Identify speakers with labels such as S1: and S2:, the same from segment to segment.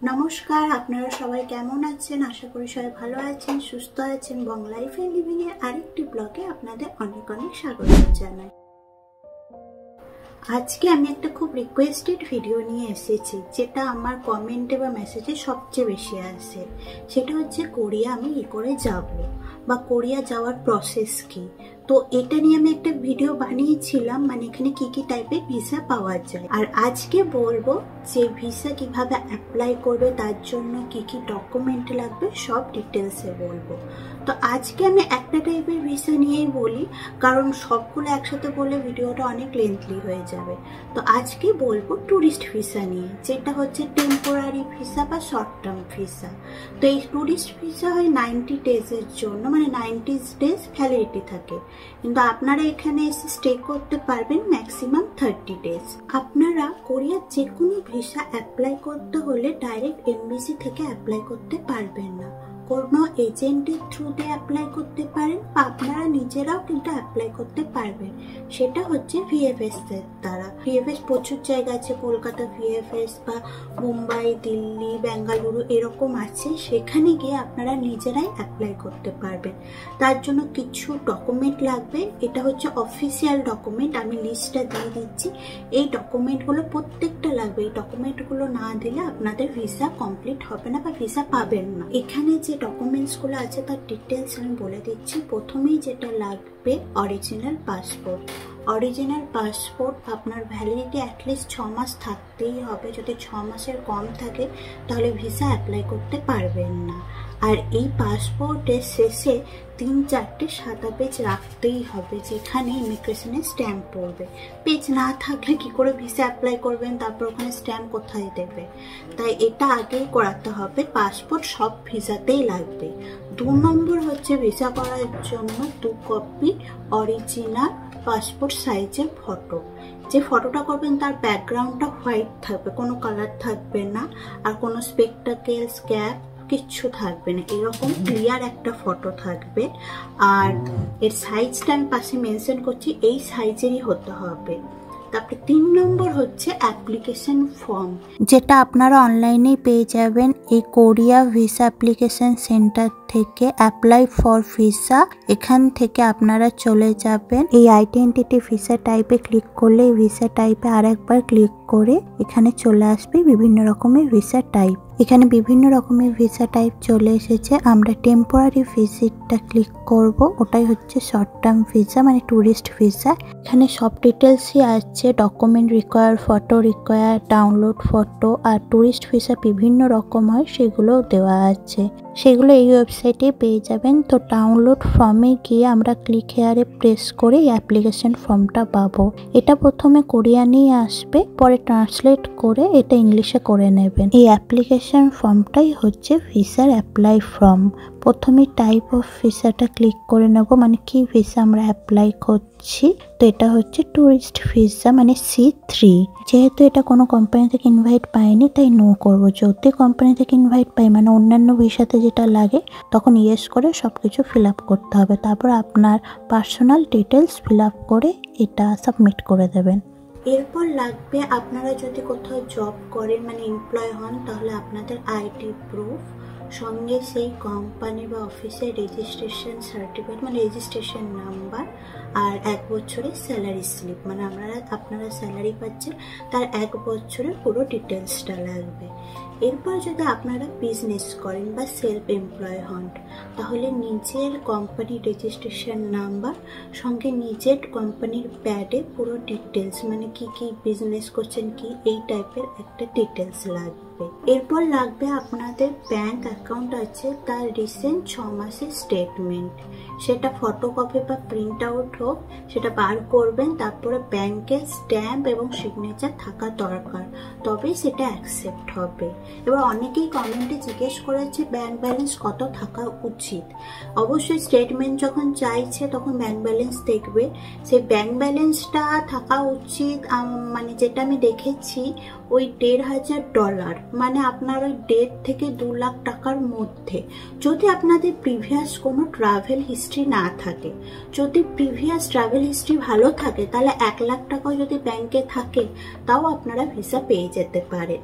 S1: নমস্কার, আপনারা সবাই কেমন আছেন? আশা করি সবাই ভালো আছেন, সুস্থ আছেন। বং লাইফ এন্ড লিভিং এর আরেকটি ব্লগে আপনাদের অনেক অনেক স্বাগত জানাই। আজকে আমি একটা খুব রিকোয়েস্টেড ভিডিও নিয়ে এসেছি, যেটা আমার কমেন্টে বা মেসেজে সবচেয়ে বেশি আসে। সেটা হচ্ছে কোরিয়া আমি কি করে যাব বা কোরিয়া যাওয়ার প্রসেস কি। তো এটা নিয়ে আমি একটা ভিডিও বানিয়েছিলাম, মানে এখানে কি কি টাইপের ভিসা পাওয়া যায়। আর আজকে বলবো যে ভিসা কিভাবে অ্যাপ্লাই করবে, তার জন্য কি কি ডকুমেন্ট লাগবে, সব ডিটেলসে বলবো। তো আজকে আমি একটা টাইপের ভিসা নিয়েই বলি, কারণ সবগুলো একসাথে বলে ভিডিওটা অনেক লেন্থলি হয়ে যাবে। তো আজকে বলবো ট্যুরিস্ট ভিসা নিয়ে, যেটা হচ্ছে টেম্পোরারি ভিসা বা শর্ট টার্ম ভিসা। তো এই ট্যুরিস্ট ভিসা হয় 90 ডেজের জন্য, মানে 90 ডেজ ভ্যালিডিটি থাকে, কিন্তু আপনারা এখানে এসে স্টে করতে পারবেন ম্যাক্সিমাম 30 ডেজ। আপনারা কোরিয়ার যে কোনো ভিসা অ্যাপ্লাই করতে হলে ডাইরেক্ট এমবেসি থেকে অ্যাপ্লাই করতে পারবেন না, কোনো এজেন্টের থ্রুতে অ্যাপ্লাই করতে পারেন বা আপনারা নিজেরাও কিন্তু অ্যাপ্লাই করতে পারবেন। সেটা হচ্ছে ভিএফএস এর দ্বারা। ভিএফএস প্রচুর জায়গা আছে, কলকাতা ভিএফএস বা মুম্বাই, দিল্লি, বেঙ্গালুরু এরকম আছে। সেখানে গিয়ে আপনারা নিজেরাই অ্যাপ্লাই করতে পারবেন। তার জন্য কিছু ডকুমেন্ট লাগবে। এটা হচ্ছে অফিসিয়াল ডকুমেন্ট, আমি লিস্টটা দিয়ে দিচ্ছি। এই ডকুমেন্টগুলো প্রত্যেকটা লাগবে। এই ডকুমেন্টগুলো না দিলে আপনাদের ভিসা কমপ্লিট হবে না বা ভিসা পাবেন না। এখানে যে ডকুমেন্টসগুলো আছে তার ডিটেলস আমি বলে দিচ্ছি। প্রথমেই যেটা লাগবে অরিজিনাল পাসপোর্ট। অরিজিনাল পাসপোর্ট আপনার ভ্যালিডিটি অ্যাটলিস্ট 6 মাস থাকতেই হবে। যদি 6 মাসের কম থাকে তাহলে ভিসা অ্যাপ্লাই করতে পারবেন না। আর এই পাসপোর্টের শেষে 3-4টে সাদা পেজ রাখতেই হবে, যেখানে ইমিগ্রেশনের স্ট্যাম্প পড়বে। পেজ না থাকলে কি করে ভিসা অ্যাপ্লাই করবেন, তারপর ওখানে স্ট্যাম্প কোথায় দেবে? তাই এটা আগেই করাতে হবে। পাসপোর্ট সব ভিসাতেই লাগবে। 2 নম্বর হচ্ছে ভিসা করার জন্য 2 কপি অরিজিনাল পাসপোর্ট সাইজের ফটো। যে ফটোটা করবেন তার ব্যাকগ্রাউন্ডটা হোয়াইট থাকবে, কোনো কালার থাকবে না, আর কোনো স্পেকটাকেলস, ক্যাপ কিচ্ছু থাকবে না। এরকম ক্লিয়ার একটা ফটো থাকবে। আর এর সাইজটা আমি পাশে মেনশন করছি, এই সাইজেরই হতে হবে। তারপরে 3 নম্বর হচ্ছে অ্যাপ্লিকেশন ফর্ম, যেটা আপনারা অনলাইনে পেয়ে যাবেন এই কোরিয়া ভিসা অ্যাপ্লিকেশন সেন্টার থেকে। অ্যাপ্লাই ফর ভিসা, এখান থেকে আপনারা চলে যাবেন এই আইডেন্টিটি ভিসা টাইপে ক্লিক করলে এই ভিসা টাইপে আর একবার ক্লিক করে এখানে চলে আসবে বিভিন্ন রকমের ভিসা টাইপ। এখানে বিভিন্ন রকমের ভিসা টাইপ চলে এসেছে। আমরা টেম্পোরারি ভিজিটটা ক্লিক করব, ওটাই হচ্ছে শর্ট টার্ম ভিসা, মানে ট্যুরিস্ট ভিসা। এখানে সব ডিটেলসই আছে, document require, photo require, download photo. আর ট্যুরিস্ট ভিসা বিভিন্ন রকম হয়, সেগুলোও দেওয়া আছে। সেগুলো এই ওয়েবসাইটে পেয়ে যাবেন। তো ডাউনলোড ফর্মে গিয়ে আমরা ক্লিক হেয়ারে প্রেস করে এই অ্যাপ্লিকেশন ফর্মটা পাবো। এটা প্রথমে কোরিয়ানেই আসবে, পরে ট্রান্সলেট করে এটা ইংলিশে করে নেবেন। এই অ্যাপ্লিকেশন ফর্মটাই হচ্ছে ভিসার অ্যাপ্লাই ফর্ম। প্রথমে টাইপ অফ ভিসাটা ক্লিক করে নেব, মানে কি ভিসা আমরা অ্যাপ্লাই করছি। তো এটা হচ্ছে ট্যুরিস্ট ভিসা, মানে C3। যেহেতু এটা কোনো কোম্পানি থেকে ইনভাইট পাইনি তাই নো করব। যদি কোম্পানি থেকে ইনভাইট পাই, মানে অন্যান্য ভিসাতে যেটা লাগে, তখন ইয়েস করে সবকিছু ফিল আপ করতে হবে। তারপর আপনার পার্সোনাল ডিটেলস ফিল আপ করে এটা সাবমিট করে দেবেন। এরপর লাগবে, আপনারা যদি কোথাও জব করেন, মানে এমপ্লয় হন, তাহলে আপনাদের আইডি প্রুফ, সঙ্গে সেই কোম্পানি বা অফিসের রেজিস্ট্রেশন সার্টিফিকেট, মানে রেজিস্ট্রেশন নাম্বার, আর 1 বছরের স্যালারি স্লিপ, মানে আপনারা স্যালারি পাচ্ছেন তার 1 বছরের পুরো ডিটেলসটা লাগবে। এরপর যদি আপনারা বিজনেস করেন বা সেলফ এমপ্লয় হন, তাহলে নিজের কোম্পানির রেজিস্ট্রেশন নাম্বার, সঙ্গে নিজের কোম্পানির প্যাডে পুরো ডিটেলস, মানে কি কি বিজনেস করছেন, কি এই টাইপের একটা ডিটেলস লাগবে। এরপর লাগবে আপনাদের ব্যাংক অ্যাকাউন্ট আছে তার রিসেন্ট 6 মাসের স্টেটমেন্ট। সেটা ফটোকপি বা প্রিন্ট আউট হোক, সেটা বার করবেন। তারপরে ব্যাংকের স্ট্যাম্প এবং সিগনেচার থাকা দরকার, তবেই সেটা অ্যাকসেপ্ট হবে। এবার অনেকেই কমেন্টে জিজ্ঞেস করেছে ব্যাংক ব্যালেন্স কত থাকা উচিত। অবশ্যই স্টেটমেন্ট যখন চাইছে তখন ব্যাংক ব্যালেন্স দেখবে। সেই ব্যাংক ব্যালেন্সটা থাকা উচিত, মানে যেটা আমি দেখেছি, ওই $1,500, মানে আপনার ওই 1.5 থেকে 2 লাখ টাকার মধ্যে। যদি আপনাদের প্রিভিয়াস কোনো ট্রাভেল হিস্ট্রি না থাকে, যদি প্রিভিয়াস ট্রাভেল হিস্ট্রি ভালো থাকে, তাহলে 1 লাখ টাকাও যদি ব্যাংকে থাকে তাও আপনারা ভিসা পেয়ে যেতে পারেন।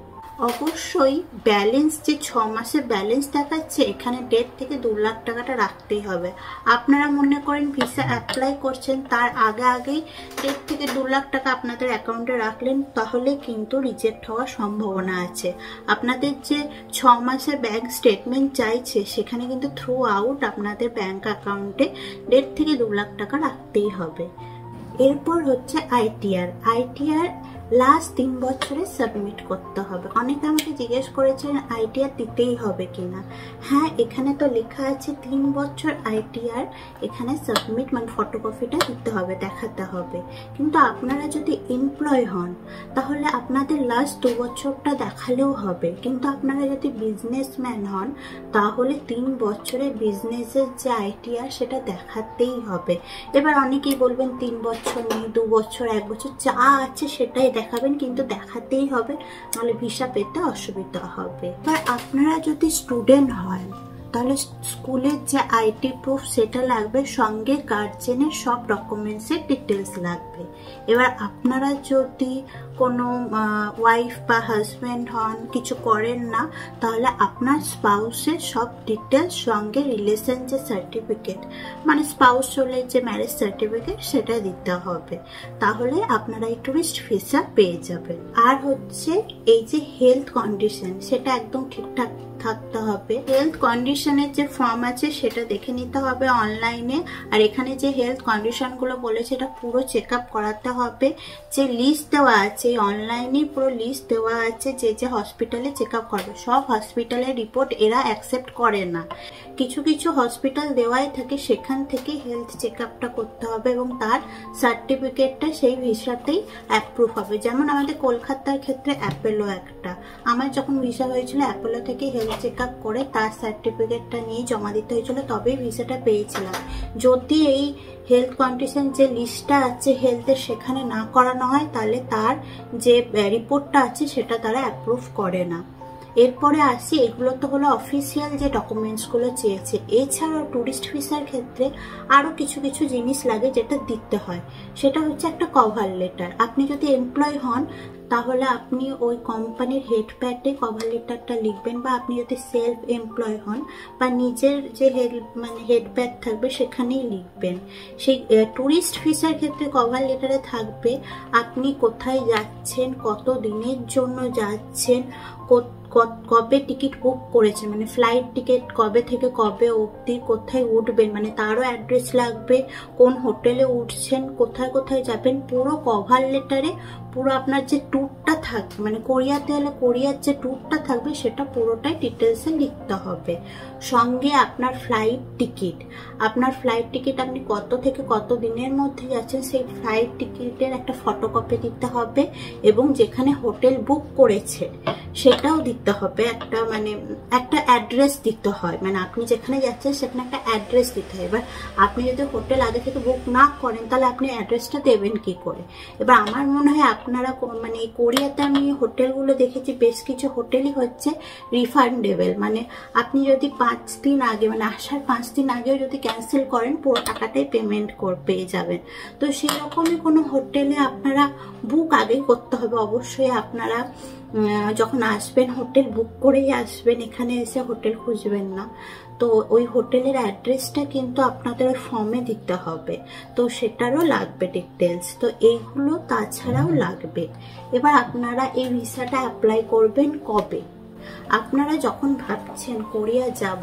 S1: অবশ্যই ব্যালেন্স যে 6 মাসের ব্যালেন্স দেখাচ্ছে এখানে 1.5 থেকে 2 লাখ টাকাটা রাখতেই হবে। আপনারা মনে করেন ভিসা অ্যাপ্লাই করছেন, তার আগেই 1.5 থেকে 2 লাখ টাকা আপনাদের অ্যাকাউন্টে রাখলেন, তাহলে কিন্তু রিজেক্ট হওয়ার সম্ভাবনা আছে। আপনাদের যে 6 মাসের ব্যাংক স্টেটমেন্ট চাইছে সেখানে কিন্তু থ্রু আউট আপনাদের ব্যাংক অ্যাকাউন্টে 1.5 থেকে 2 লাখ টাকা রাখতেই হবে। এরপর হচ্ছে আইটিআর লাস্ট 3 বছরে সাবমিট করতে হবে। অনেকে আমাকে জিজ্ঞেস করেছেন আইটিআর দিতেই হবে কিনা। হ্যাঁ, এখানে তো লেখা আছে 3 বছর আইটিআর এখানে সাবমিট মানে ফটোকপিটা দিতে হবে, দেখাতে হবে। কিন্তু আপনারা যদি এমপ্লয় হন তাহলে আপনাদের লাস্ট 2 বছরটা দেখালেও হবে। কিন্তু আপনারা যদি বিজনেসম্যান হন তাহলে 3 বছরের বিজনেসের যে আইটিআর সেটা দেখাতেই হবে। এবার অনেকেই বলবেন 3 বছর নেই, 2 বছর, 1 বছর যা আছে সেটাই দেখাবেন, কিন্তু দেখাতেই হবে, নাহলে ভিসা পেতে অসুবিধা হবে। আর আপনারা যদি স্টুডেন্ট হন তাহলে স্কুলের যে আইটি প্রুফ সেটা লাগবে, সঙ্গে গার্জেনের সব ডকুমেন্টসের ডিটেলস লাগবে। এবার আপনারা যদি কোনো ওয়াইফ বা হাজব্যান্ড হন, কিছু করেন না, তাহলে আপনার স্পাউসের সব ডিটেলস সঙ্গে রিলেশন যে সার্টিফিকেট মানে স্পাউস হলে যে ম্যারেজ সার্টিফিকেট সেটা দিতে হবে, তাহলে আপনারা এই টুরিস্ট ভিসা পেয়ে যাবেন। আর হচ্ছে এই যে হেলথ কন্ডিশন সেটা একদম ঠিকঠাক থাকতে হবে। হেলথ কন্ডিশনের যে ফর্ম আছে সেটা দেখে নিতে হবে অনলাইনে। আর এখানে যে হেলথ কন্ডিশন গুলো বলেছে এটা পুরো চেক আপ করাতে হবে। যে লিস্ট দেওয়া আছে অনলাইনে, পুরো লিস্ট দেওয়া আছে যে যে হসপিটালে চেক আপ করবে। সব হসপিটালের রিপোর্ট এরা অ্যাকসেপ্ট করে না, কিছু কিছু হসপিটাল দেওয়াই থাকে, সেখান থেকে হেলথ চেক আপটা করতে হবে এবং তার সার্টিফিকেটটা সেই ভিসাতেই অ্যাপ্রুভ হবে। যেমন আমাদের কলকাতার ক্ষেত্রে অ্যাপোলো একটা, আমার যখন ভিসা হয়েছিল অ্যাপোলো থেকে হেলথ চেক আপ করে তার সার্টিফিকেটটা নিয়ে জমা দিতে হয়েছিল, তবেই ভিসাটা পেয়েছিলাম। যদি এই হেলথ কন্ডিশন যে লিস্টটা আছে হেলথের সেখানে না করানো হয় তাহলে তার যে রিপোর্টটা আছে সেটা তারা অ্যাপ্রুভ করে না। এরপরে আসি, এগুলো তো হলো অফিসিয়াল যে ডকুমেন্টসগুলো চেয়েছে। এছাড়াও ট্যুরিস্ট ভিসার ক্ষেত্রে আরও কিছু কিছু জিনিস লাগে যেটা দিতে হয়। সেটা হচ্ছে একটা কভার লেটার। আপনি যদি এমপ্লয় হন তাহলে আপনি ওই কোম্পানির হেড প্যাডে কভার লেটারটা লিখবেন, বা আপনি যদি সেলফ এমপ্লয় হন বা নিজের যে হেড প্যাড থাকবে সেখানেই লিখবেন। সেই ট্যুরিস্ট ভিসার ক্ষেত্রে কভার লেটারে থাকবে আপনি কোথায় যাচ্ছেন, কত দিনের জন্য যাচ্ছেন, কবে টিকিট বুক করেছেন মানে ফ্লাইট টিকিট কবে থেকে কবে অবধি, কোথায় উঠবেন মানে তারও অ্যাড্রেস লাগবে, কোন হোটেলে উঠছেন, কোথায় কোথায় যাবেন, পুরো কভার লেটারে পুরো আপনার যে ট্যুরটা থাকবে মানে কোরিয়াতে হলে কোরিয়ার যে ট্যুরটা থাকবে সেটা পুরোটাই ডিটেলসে লিখতে হবে। সঙ্গে আপনার ফ্লাইট টিকিট আপনি কত থেকে কত দিনের মধ্যে যাচ্ছেন সেই ফ্লাইট টিকিটের একটা ফটোকপি দিতে হবে, এবং যেখানে হোটেল বুক করেছে সেটাও দিতে হবে। একটা অ্যাড্রেস দিতে হয়, মানে আপনি যেখানে যাচ্ছেন সেখানে একটা অ্যাড্রেস দিতে হয়। এবার আপনি যদি হোটেল আগে থেকে বুক না করেন তাহলে আপনি অ্যাড্রেসটা দেবেন কি করে। এবার আমার মনে হয় আপনারা মানে এই কোরিয়াতে আমি হোটেলগুলো দেখেছি, বেশ কিছু হোটেলই হচ্ছে রিফান্ডেবল, মানে আপনি যদি 5 দিন আগে মানে আসার 5 দিন আগেও যদি ক্যান্সেল করেন পুরো টাকাটাই পেমেন্ট পেয়ে যাবেন। তো সেরকমই কোনো হোটেলে আপনারা বুক আগে করতে হবে। অবশ্যই আপনারা যখন আসবেন হোটেল বুক করেই আসবেন, এখানে এসে হোটেল খুঁজবেন না। তো ওই হোটেলের অ্যাড্রেসটা কিন্তু আপনাদের ওই ফর্মে দিতে হবে, তো সেটারও লাগবে ডিটেলস। তো এইগুলো তাছাড়াও লাগবে। এবার আপনারা এই ভিসাটা অ্যাপ্লাই করবেন কবে? আপনারা যখন ভাবছেন কোরিয়া যাব,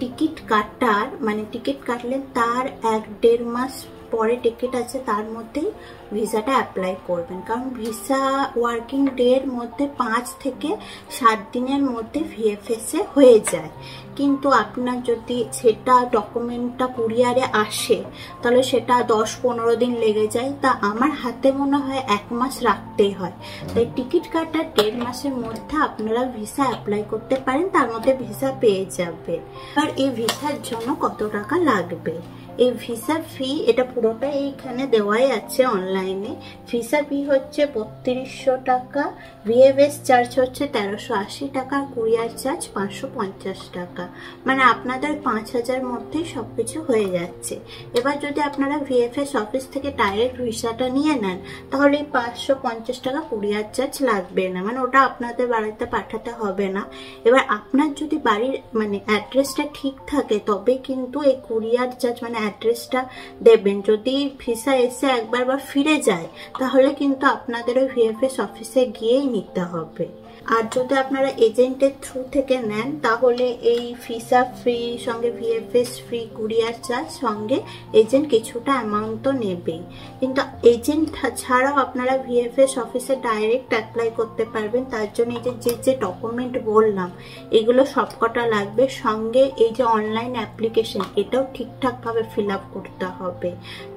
S1: টিকিট কাটলেন তার 1-1.5 মাস পরে টিকিট আছে, তার মধ্যেই ভিসাটা অ্যাপ্লাই করবেন। কারণ ভিসা ওয়ার্কিং ডের মধ্যে 5 থেকে 7 দিনের মধ্যে ভিএফএসএ হয়ে যায়। কিন্তু আপনার যদি সেটা ডকুমেন্টটা কুরিয়ারে আসে তাহলে সেটা 10-15 দিন লেগে যায়। তা আমার হাতে মনে হয় 1 মাস রাখতেই হয়। তাই টিকিট কাটার 1.5 মাসের মধ্যে আপনারা ভিসা অ্যাপ্লাই করতে পারেন, তার মধ্যে ভিসা পেয়ে যাবে। আর এই ভিসার জন্য কত টাকা লাগবে এই ভিসা ফি এটা পুরোটা এইখানে দেওয়াই আছে অনলাইনে। ভিসা ফি হচ্ছে 3200 টাকা, ভিএফএস চার্জ হচ্ছে 1380 টাকা, কুরিয়ার চার্জ 550 টাকা। মানে আপনাদের 5000 মধ্যেই সবকিছু হয়ে যাচ্ছে। এবার যদি আপনারা ভিএফএস অফিস থেকে ডাইরেক্ট ভিসাটা নিয়ে নেন তাহলে 550 টাকা কুরিয়ার চার্জ লাগবে না, মানে ওটা আপনাদের বাড়িতে পাঠাতে হবে না। এবার আপনার যদি বাড়ির মানে অ্যাড্রেসটা ঠিক থাকে তবে কিন্তু এই কুরিয়ার চার্জ মানে অ্যাড্রেসটা দেবেন। যদি ভিসা এসে একবার বা ফিরে যায় তাহলে কিন্তু আপনাদের ওই ভিএফএস অফিসে গিয়েই নিতে হবে। আর যদি আপনারা এজেন্টের থ্রু থেকে নেন তাহলে এই ভিসা ফ্রি সঙ্গে ভিএফএস ফ্রি, কুরিয়ার চার্জ সঙ্গে এজেন্ট কিছুটা অ্যামাউন্ট তো নেবেই। কিন্তু এজেন্ট ছাড়াও আপনারা ভিএফএস অফিসে ডাইরেক্ট অ্যাপ্লাই করতে পারবেন। তার জন্য এই যে ডকুমেন্ট বললাম এগুলো সবকটা লাগবে। সঙ্গে এই যে অনলাইন অ্যাপ্লিকেশন এটাও ঠিকঠাকভাবে ফিল আপ করতে হবে,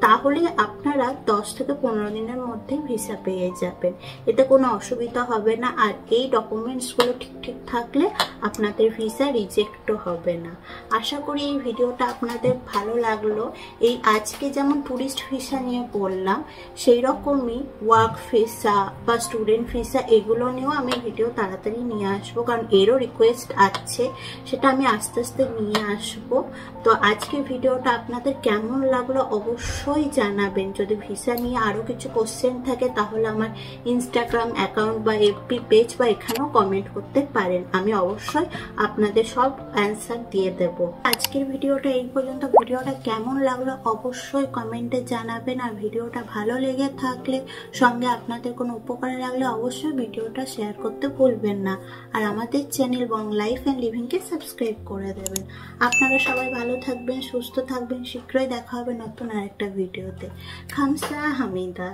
S1: তাহলে আপনারা 10 থেকে 15 দিনের মধ্যে ভিসা পেয়ে যাবেন। এতে কোনো অসুবিধা হবে না। আর এই ডকুমেন্টসগুলো ঠিক থাকলে আপনাদের ভিসা রিজেক্টও হবে না। আশা করি এই ভিডিওটা আপনাদের ভালো লাগলো। এই আজকে যেমন ট্যুরিস্ট ভিসা নিয়ে বললাম সেই রকমই ওয়ার্ক ভিসা বা স্টুডেন্ট ভিসা এগুলো নিয়েও আমি ভিডিও তাড়াতাড়ি নিয়ে আসবো, কারণ এরও রিকোয়েস্ট আছে, সেটা আমি আস্তে আস্তে নিয়ে আসবো। তো আজকে ভিডিওটা আপনাদের কেমন লাগলো অবশ্যই জানাবেন। যদি ভিসা নিয়ে আরও কিছু কোশ্চেন থাকে তাহলে আমার ইনস্টাগ্রাম অ্যাকাউন্ট বা এফবি পেজ বা এখানেও কমেন্ট করতে পারেন, আমি অবশ্যই আপনাদের সব অ্যান্সার দিয়ে দেব। আজকের ভিডিওটা এই পর্যন্ত। ভিডিওটা কেমন লাগলো অবশ্যই কমেন্টে জানাবেন। আর ভিডিওটা ভালো লেগে থাকলে সঙ্গে আপনাদের কোনো উপকারে লাগলে অবশ্যই ভিডিওটা শেয়ার করতে ভুলবেন না। আর আমাদের চ্যানেল বং লাইফ অ্যান্ড লিভিংকে সাবস্ক্রাইব করে দেবেন। আপনারা সবাই ভালো থাকবেন, সুস্থ থাকবেন। শীঘ্রই দেখা হবে নতুন আরেকটা ভিডিওতে। খামসা হামিদা।